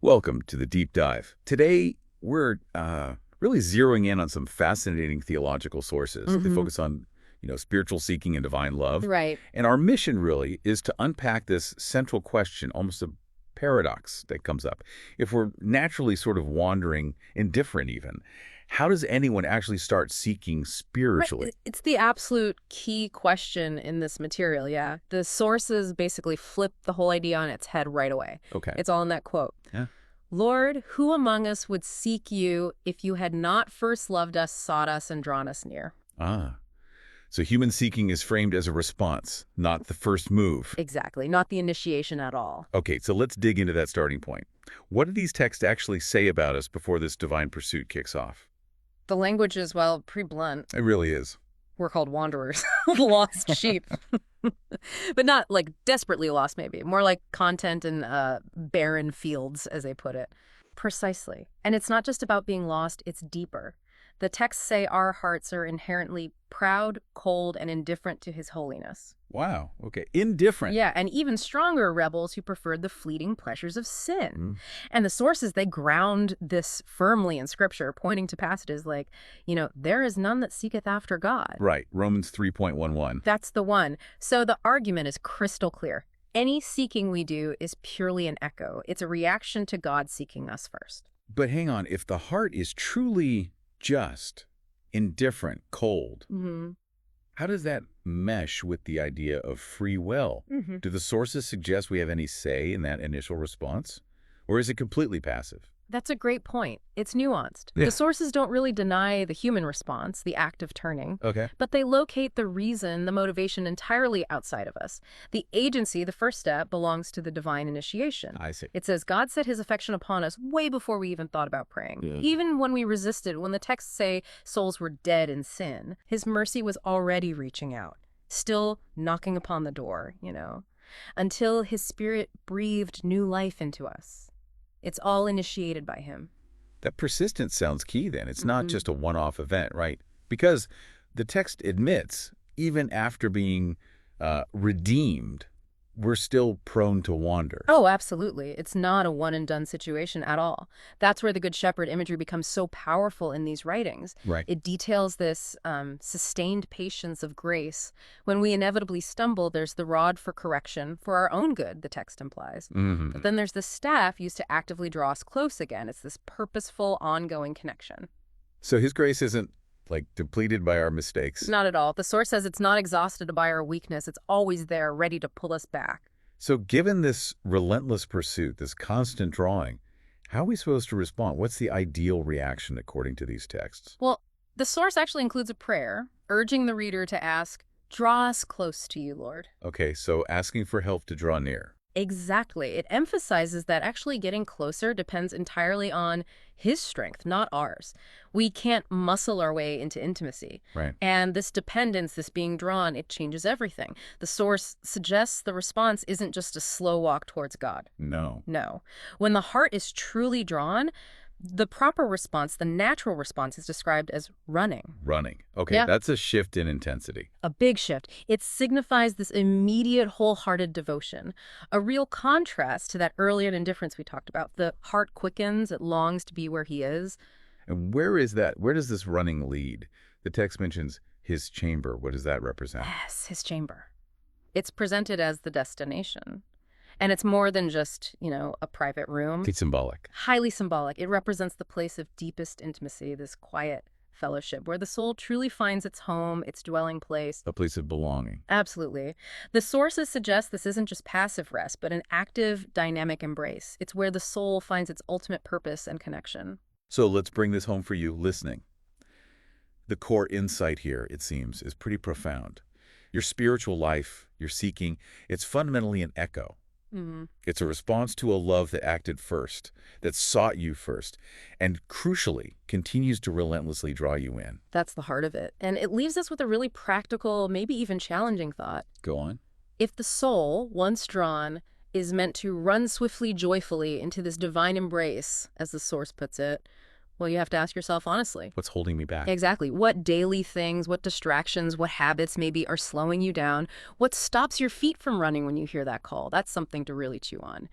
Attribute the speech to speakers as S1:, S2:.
S1: Welcome to the Deep Dive. Today, we're really zeroing in on some fascinating theological sources. They focus on, spiritual seeking and divine love.
S2: Right.
S1: And our mission really is to unpack this central question, almost a paradox that comes up. If we're naturally sort of wandering, indifferent even, how does anyone actually start seeking spiritually?
S2: Right. It's the absolute key question in this material, yeah. The sources basically flip the whole idea on its head right away.
S1: Okay.
S2: It's all in that quote.
S1: Yeah.
S2: Lord, who among us would seek you if you had not first loved us, sought us, and drawn us near?
S1: Ah. So human seeking is framed as a response, not the first move.
S2: Exactly, not the initiation at all.
S1: Okay, so let's dig into that starting point. What do these texts actually say about us before this divine pursuit kicks off?
S2: The language is, well, pretty blunt.
S1: It really is.
S2: We're called wanderers, lost sheep. But not like desperately lost, maybe. More like content in barren fields, as they put it. Precisely. And it's not just about being lost, it's deeper. The texts say our hearts are inherently proud, cold, and indifferent to his holiness.
S1: Wow, okay. Indifferent.
S2: Yeah, and even stronger rebels who preferred the fleeting pleasures of sin. And the sources, they ground this firmly in Scripture, pointing to passages like, there is none that seeketh after God.
S1: Right, Romans 3.11.
S2: That's the one. So the argument is crystal clear. Any seeking we do is purely an echo. It's a reaction to God seeking us first.
S1: But hang on, if the heart is truly just, indifferent, cold, how does that mesh with the idea of free will? Do the sources suggest we have any say in that initial response? Or is it completely passive?
S2: That's a great point. It's nuanced.
S1: Yeah.
S2: The sources don't really deny the human response, the act of turning,
S1: Okay.
S2: but they locate the reason, the motivation entirely outside of us. The agency, the first step, belongs to the divine initiation.
S1: I see.
S2: It says God set his affection upon us way before we even thought about praying.
S1: Yeah.
S2: Even when we resisted, when the texts say souls were dead in sin, his mercy was already reaching out, still knocking upon the door, until his spirit breathed new life into us. It's all initiated by him.
S1: That persistence sounds key then. It's not just a one-off event, right? Because the text admits, even after being redeemed, we're still prone to wander.
S2: Oh, absolutely. It's not a one-and-done situation at all. That's where the Good Shepherd imagery becomes so powerful in these writings.
S1: Right.
S2: It details this sustained patience of grace. When we inevitably stumble, there's the rod for correction, for our own good, the text implies. But then there's the staff used to actively draw us close again. It's this purposeful, ongoing connection.
S1: So his grace isn't depleted by our mistakes.
S2: Not at all. The source says it's not exhausted by our weakness. It's always there, ready to pull us back.
S1: So given this relentless pursuit, this constant drawing, how are we supposed to respond? What's the ideal reaction according to these texts?
S2: Well, the source actually includes a prayer, urging the reader to ask, "Draw us close to you, Lord."
S1: Okay, so asking for help to draw near.
S2: Exactly. It emphasizes that actually getting closer depends entirely on his strength, not ours. We can't muscle our way into intimacy.
S1: Right.
S2: And this dependence, this being drawn, it changes everything. The source suggests the response isn't just a slow walk towards God.
S1: No.
S2: No. When the heart is truly drawn, the proper response, the natural response, is described as running.
S1: Running. Okay,
S2: Yeah.
S1: That's a shift in intensity.
S2: A big shift. It signifies this immediate, wholehearted devotion. A real contrast to that earlier indifference we talked about. The heart quickens, it longs to be where he is.
S1: And where is that? Where does this running lead? The text mentions his chamber. What does that represent?
S2: Yes, his chamber. It's presented as the destination. And it's more than just, a private room.
S1: It's symbolic.
S2: Highly symbolic. It represents the place of deepest intimacy, this quiet fellowship, where the soul truly finds its home, its dwelling place.
S1: A place of belonging.
S2: Absolutely. The sources suggest this isn't just passive rest, but an active, dynamic embrace. It's where the soul finds its ultimate purpose and connection.
S1: So let's bring this home for you listening. The core insight here, it seems, is pretty profound. Your spiritual life, your seeking, it's fundamentally an echo. It's a response to a love that acted first, that sought you first, and crucially, continues to relentlessly draw you in.
S2: That's the heart of it. And it leaves us with a really practical, maybe even challenging thought.
S1: Go on.
S2: If the soul, once drawn, is meant to run swiftly, joyfully into this divine embrace, as the source puts it, well, you have to ask yourself honestly.
S1: What's holding me back?
S2: Exactly. What daily things, what distractions, what habits maybe are slowing you down? What stops your feet from running when you hear that call? That's something to really chew on.